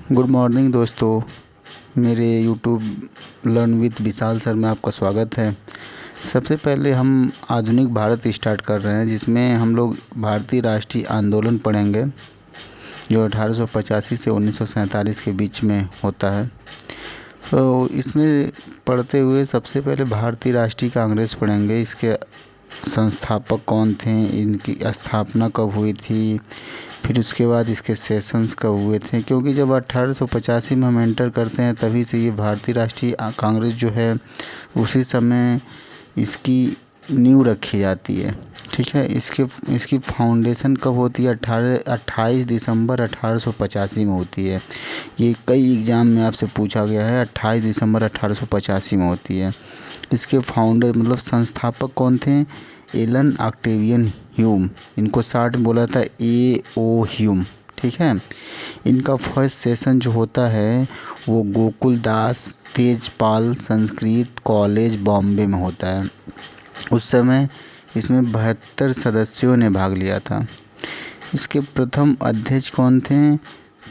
Good morning दोस्तों, मेरे YouTube learn with Vishal sir में आपका स्वागत है। सबसे पहले हम आधुनिक भारत स्टार्ट कर रहे हैं, जिसमें हम लोग भारतीय राष्ट्रीय आंदोलन पढ़ेंगे जो 1885 से 1947 के बीच में होता है। तो इसमें पढ़ते हुए सबसे पहले भारतीय राष्ट्रीय कांग्रेस पढ़ेंगे। इसके संस्थापक कौन थे, इनकी स्थापना कब हुई थी, फिर उसके बाद इसके सेशंस कब हुए थे, क्योंकि जब 1885 में हम एंटर करते हैं तभी से ये भारतीय राष्ट्रीय कांग्रेस जो है उसी समय इसकी नींव रखी जाती है। ठीक है, इसकी फाउंडेशन कब होती है? 28 दिसंबर 1885 में होती है। ये कई एग्ज़ाम में आपसे पूछा गया है, 28 दिसंबर 1885 में होती है। इसके फाउंडर मतलब संस्थापक कौन थे? एलन ऑक्टेवियन ह्यूम, इनको शॉर्ट में बोला था AO ह्यूम। ठीक है, इनका फर्स्ट सेशन जो होता है वो गोकुल दास तेजपाल संस्कृत कॉलेज बॉम्बे में होता है। उस समय इसमें 72 सदस्यों ने भाग लिया था। इसके प्रथम अध्यक्ष कौन थे?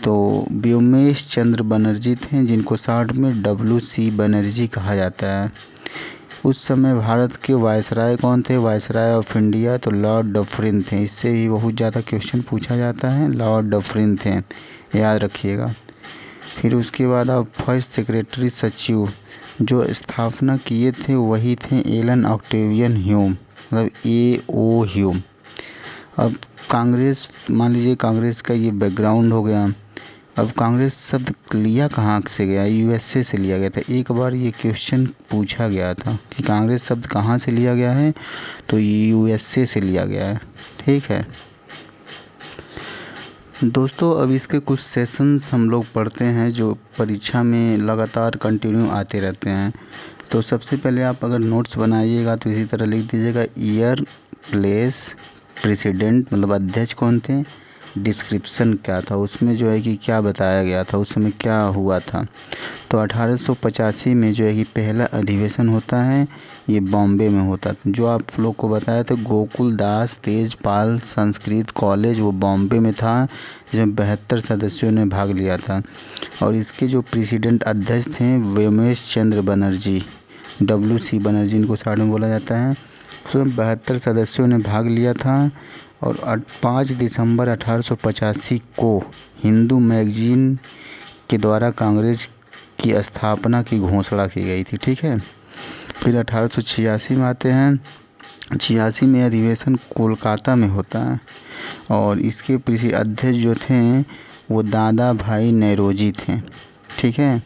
तो व्योमेश चंद्र बनर्जी थे, जिनको शॉर्ट में WC बनर्जी कहा जाता है। उस समय भारत के वायसराय कौन थे? वायसराय ऑफ इंडिया तो लॉर्ड डफरिन थे। इससे भी बहुत ज़्यादा क्वेश्चन पूछा जाता है। लॉर्ड डफरिन थे, याद रखिएगा। फिर उसके बाद आप फर्स्ट सेक्रेटरी सचिव जो स्थापना किए थे वही थे एलन ऑक्टेवियन ह्यूम, मतलब AO ह्यूम। अब कांग्रेस, मान लीजिए कांग्रेस का ये बैकग्राउंड हो गया। अब कांग्रेस शब्द लिया कहाँ से गया? USA से लिया गया था। एक बार ये क्वेश्चन पूछा गया था कि कांग्रेस शब्द कहाँ से लिया गया है, तो USA से लिया गया है। ठीक है दोस्तों, अब इसके कुछ सेशंस हम लोग पढ़ते हैं जो परीक्षा में लगातार कंटिन्यू आते रहते हैं। तो सबसे पहले आप अगर नोट्स बनाइएगा तो इसी तरह लिख दीजिएगा ईयर, प्लेस, प्रेसिडेंट मतलब अध्यक्ष कौन थे, डिस्क्रिप्शन क्या था, उसमें जो है कि क्या बताया गया था, उस समय क्या हुआ था। तो 1885 में जो है कि पहला अधिवेशन होता है, ये बॉम्बे में होता था। जो आप लोग को बताया था गोकुल दास तेजपाल संस्कृत कॉलेज, वो बॉम्बे में था, जिसमें 72 सदस्यों ने भाग लिया था। और इसके जो प्रेसिडेंट अध्यक्ष थे व्योमेश चंद्र बनर्जी, WC बनर्जी इनको शॉर्ट में बोला जाता है। उसमें 72 सदस्यों ने भाग लिया था। और 5 दिसंबर 1885 को हिंदू मैगजीन के द्वारा कांग्रेस की स्थापना की घोषणा की गई थी। ठीक है, फिर 1886 में आते हैं। 86 में अधिवेशन कोलकाता में होता है और इसके अध्यक्ष जो थे वो दादा भाई नौरोजी थे। ठीक है,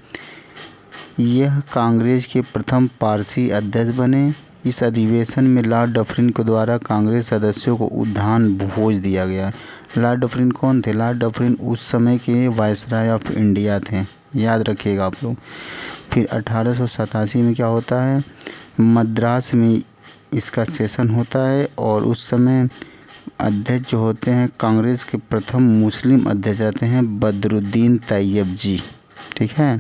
यह कांग्रेस के प्रथम पारसी अध्यक्ष बने। इस अधिवेशन में लॉर्ड डफरिन के द्वारा कांग्रेस सदस्यों को उद्यान भोज दिया गया। लॉर्ड डफरिन कौन थे? लॉर्ड डफरिन उस समय के वायसराय ऑफ इंडिया थे, याद रखिएगा आप लोग। फिर 1887 में क्या होता है? मद्रास में इसका सेशन होता है और उस समय अध्यक्ष जो होते हैं कांग्रेस के प्रथम मुस्लिम अध्यक्ष आते हैं बदरुद्दीन तैयब जी। ठीक है,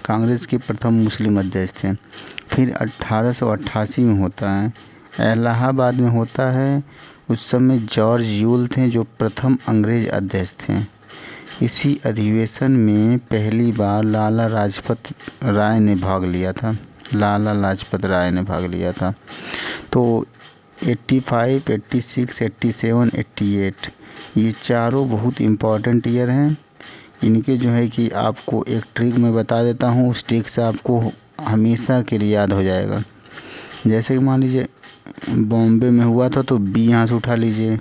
कांग्रेस के प्रथम मुस्लिम अध्यक्ष थे। फिर 1888 में होता है, इलाहाबाद में होता है। उस समय जॉर्ज यूल थे जो प्रथम अंग्रेज अध्यक्ष थे। इसी अधिवेशन में पहली बार लाला लाजपत राय ने भाग लिया था। लाला लाजपत राय ने भाग लिया था। तो 85, 86, 87, 88 ये चारों बहुत इम्पॉर्टेंट ईयर हैं। इनके जो है कि आपको एक ट्रिक मैं बता देता हूँ, उस ट्रिक से आपको हमेशा के लिए याद हो जाएगा। जैसे कि मान लीजिए बॉम्बे में हुआ था तो B यहाँ से उठा लीजिए,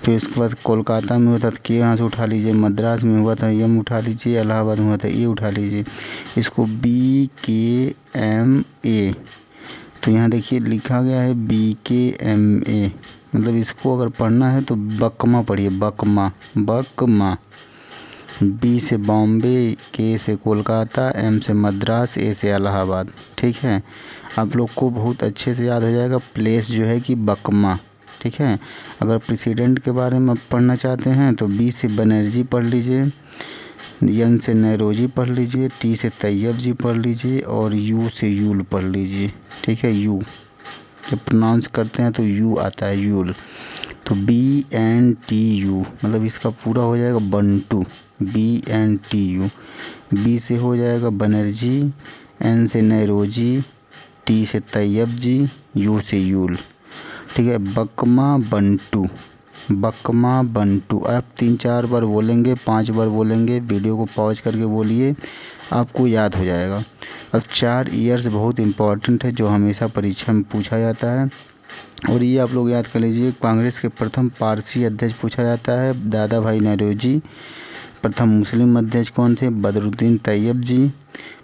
फिर उसके बाद कोलकाता में हुआ था तो K यहाँ से उठा लीजिए, मद्रास में हुआ था M उठा लीजिए, इलाहाबाद में हुआ था A उठा लीजिए। इसको BKMA, तो यहाँ देखिए लिखा गया है BKMA, मतलब इसको अगर पढ़ना है तो बकमा पढ़िए, बकमा बकमा। B से बॉम्बे, K से कोलकाता, M से मद्रास, A से इलाहाबाद। ठीक है, आप लोग को बहुत अच्छे से याद हो जाएगा। प्लेस जो है कि बकमा। ठीक है, अगर प्रेसिडेंट के बारे में पढ़ना चाहते हैं तो B से बनर्जी पढ़ लीजिए, N से नौरोजी पढ़ लीजिए, T से तैयब जी पढ़ लीजिए और U से यूल पढ़ लीजिए। ठीक है, U जब प्रोनाउंस करते हैं तो U आता है, यूल। तो BNTU मतलब इसका पूरा हो जाएगा बंटू, BNTU। बी से हो जाएगा बनर्जी, एन से नैरोजी, टी से तैयब जी, यू से यूल। ठीक है, बकमा बंटू, बकमा बंटू। आप 3-4 बार बोलेंगे, 5 बार बोलेंगे, वीडियो को पॉज करके बोलिए, आपको याद हो जाएगा। अब 4 ईयर्स बहुत इम्पॉर्टेंट है, जो हमेशा परीक्षा में पूछा जाता है। और ये आप लोग याद कर लीजिए, कांग्रेस के प्रथम पारसी अध्यक्ष पूछा जाता है दादा भाई नौरोजी। प्रथम मुस्लिम अध्यक्ष कौन थे? बदरुद्दीन तैयब जी।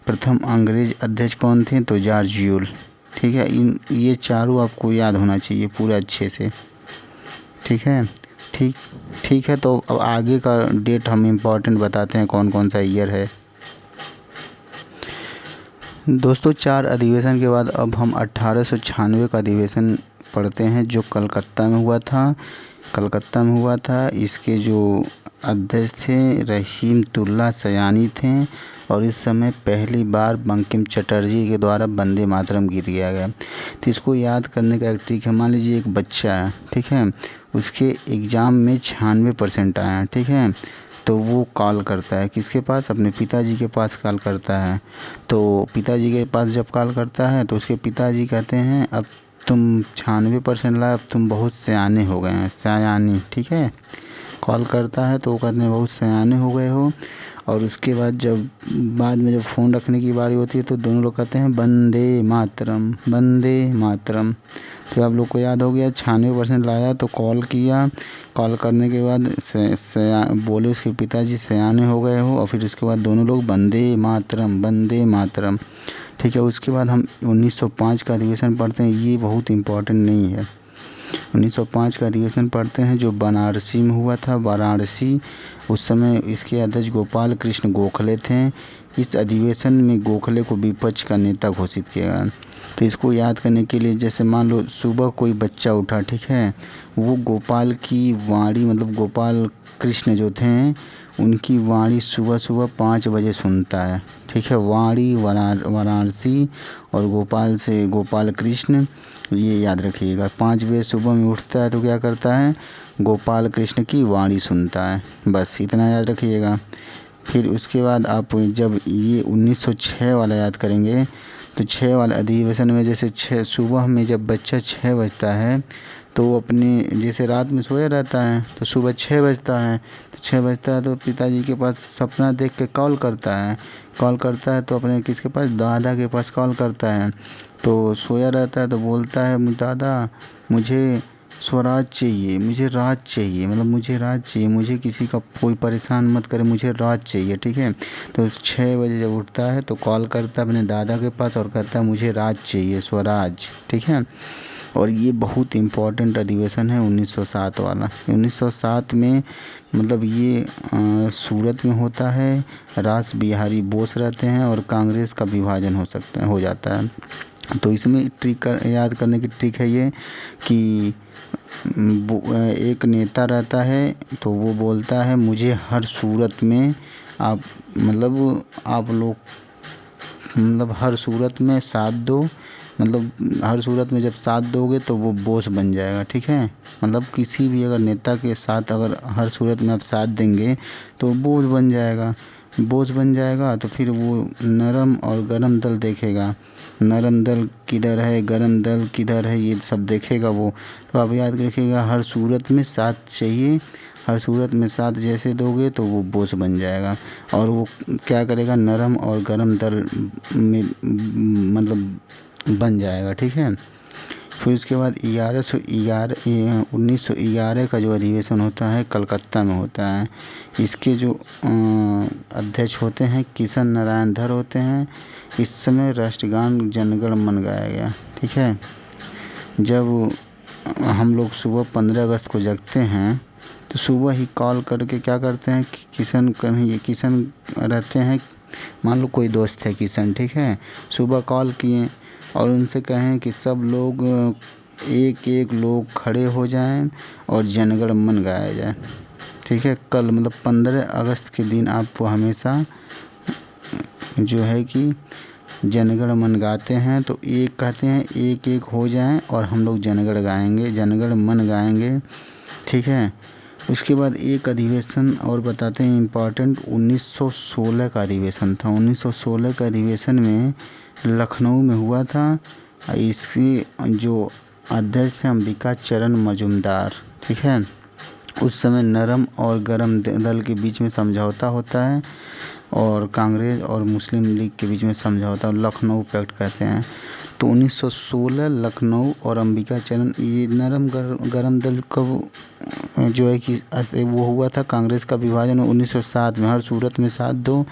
प्रथम अंग्रेज अध्यक्ष कौन थे? तो जॉर्ज यूल। ठीक है, ये चारों आपको याद होना चाहिए पूरा अच्छे से। ठीक है, ठीक है। तो अब आगे का डेट हम इम्पोर्टेंट बताते हैं, कौन कौन सा ईयर है। दोस्तों, 4 अधिवेशन के बाद अब हम 1896 का अधिवेशन पढ़ते हैं, जो कलकत्ता में हुआ था। इसके जो अध्यक्ष थे रहीमतुल्लाह सयानी थे, और इस समय पहली बार बंकिम चटर्जी के द्वारा वंदे मातरम गीत गाया गया। तो इसको याद करने का एक ट्रिक है, मान लीजिए एक बच्चा है, ठीक है, उसके एग्ज़ाम में 96% आया है, ठीक है, तो वो कॉल करता है किसके पास? अपने पिताजी के पास कॉल करता है। तो पिताजी के पास जब कॉल करता है तो उसके पिताजी कहते हैं, अब तुम 96% लाए, अब तुम बहुत सयाने हो गए हैं, सयानी। ठीक है, कॉल करता है तो वो कहते हैं बहुत सयाने हो गए हो। और उसके बाद बाद में जब फ़ोन रखने की बारी होती है तो दोनों लोग कहते हैं वंदे मातरम, वंदे मातरम। तो आप लोग को याद हो गया, 96% लाया तो कॉल किया, कॉल करने के बाद बोले उसके पिताजी सयाने हो गए हो, और फिर उसके बाद दोनों लोग वंदे मातरम, वंदे मातरम। ठीक है, उसके बाद हम 1905 का अधिवेशन पढ़ते हैं, ये बहुत इम्पोर्टेंट नहीं है। 1905 का अधिवेशन पढ़ते हैं, जो बनारसी में हुआ था, वाराणसी। उस समय इसके अध्यक्ष गोपाल कृष्ण गोखले थे। इस अधिवेशन में गोखले को विपक्ष का नेता घोषित किया गया। तो इसको याद करने के लिए, जैसे मान लो सुबह कोई बच्चा उठा, ठीक है, वो गोपाल की वाणी, मतलब गोपाल कृष्ण जो थे उनकी वाणी सुबह सुबह 5 बजे सुनता है। ठीक है, वाणी वाराणसी और गोपाल से गोपाल कृष्ण, ये याद रखिएगा। 5 बजे सुबह में उठता है तो क्या करता है? गोपाल कृष्ण की वाणी सुनता है, बस इतना याद रखिएगा। फिर उसके बाद आप जब ये 1906 वाला याद करेंगे तो 6 वाले अधिवेशन में, जैसे 6 सुबह में जब बच्चा 6 बजता है तो वो अपने, जैसे रात में सोया रहता है तो सुबह 6 बजता है, तो 6 बजता है तो पिताजी के पास सपना देख के कॉल करता है तो अपने किसके पास? दादा के पास कॉल करता है। तो सोया रहता है तो बोलता है, दादा मुझे स्वराज चाहिए, मुझे राज चाहिए, मतलब मुझे राज चाहिए, मुझे किसी का कोई परेशान मत करे, मुझे राज चाहिए। ठीक है, तो 6 बजे जब उठता है तो कॉल करता है अपने दादा के पास और कहता है मुझे राज चाहिए, स्वराज। ठीक है, और ये बहुत इम्पोर्टेंट अधिवेशन है 1907 वाला। 1907 में मतलब ये सूरत में होता है, रास बिहारी बोस रहते हैं और कांग्रेस का विभाजन हो जाता है। तो इसमें ट्रिक याद करने की ट्रिक है ये कि एक नेता रहता है तो वो बोलता है मुझे हर सूरत में आप लोग हर सूरत में साथ दो, मतलब हर सूरत में जब साथ दोगे तो वो बोस बन जाएगा। ठीक है, मतलब किसी भी अगर नेता के साथ अगर हर सूरत में आप साथ देंगे तो बोस बन जाएगा। तो फिर वो नरम और गरम दल देखेगा, नरम दल किधर है, गरम दल किधर है, ये सब देखेगा वो। तो आप याद रखिएगा, हर सूरत में साथ चाहिए, हर सूरत में साथ जैसे दोगे तो वो बोस बन जाएगा। और वो क्या करेगा? नरम और गरम दल में मतलब बन जाएगा। ठीक है, फिर उसके बाद 1911 का जो अधिवेशन होता है कलकत्ता में होता है। इसके जो अध्यक्ष होते हैं किशन नारायण धर होते हैं। इस समय राष्ट्रगान जनगण मन गाया गया। ठीक है, जब हम लोग सुबह 15 अगस्त को जगते हैं तो सुबह ही कॉल करके क्या करते हैं कि किशन रहते हैं, मान लो कोई दोस्त है किशन, ठीक है, सुबह कॉल किए और उनसे कहें कि सब लोग एक लोग खड़े हो जाएं और जनगण मन गाया जाए। ठीक है, कल मतलब 15 अगस्त के दिन आपको हमेशा जो है कि जनगण मन गाते हैं तो एक कहते हैं एक हो जाएं और हम लोग जनगण मन गाएंगे। ठीक है, उसके बाद एक अधिवेशन और बताते हैं इम्पॉर्टेंट, 1916 का अधिवेशन था। 1916 का अधिवेशन में लखनऊ में हुआ था। इसकी जो अध्यक्ष थे अंबिका चरण मजूमदार, ठीक है। उस समय नरम और गरम दल के बीच में समझौता होता है और कांग्रेस और मुस्लिम लीग के बीच में समझौता, लखनऊ पैक्ट कहते हैं। तो 1916 लखनऊ और अंबिका चरण, ये नरम गरम दल कब जो है कि वो हुआ था, कांग्रेस का विभाजन 1907 में। हर सूरत में साथ दो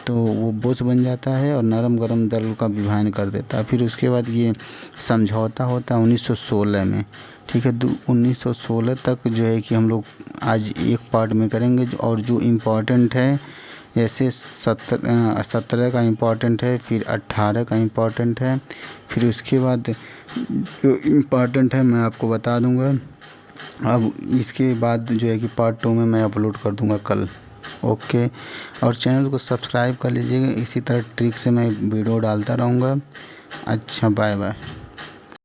तो वो बोझ बन जाता है और नरम गरम दल का विभाजन कर देता है। फिर उसके बाद ये समझौता होता है 1916 में, ठीक है। 1916 तक जो है कि हम लोग आज एक पार्ट में करेंगे। और जो इम्पोर्टेंट है, जैसे 17 का इम्पोर्टेंट है, फिर 18 का इम्पोर्टेंट है, फिर उसके बाद जो इम्पोर्टेंट है मैं आपको बता दूंगा। अब इसके बाद जो है कि पार्ट 2 में मैं अपलोड कर दूंगा कल। ओके, और चैनल को सब्सक्राइब कर लीजिएगा। इसी तरह ट्रिक से मैं वीडियो डालता रहूँगा। अच्छा, बाय बाय।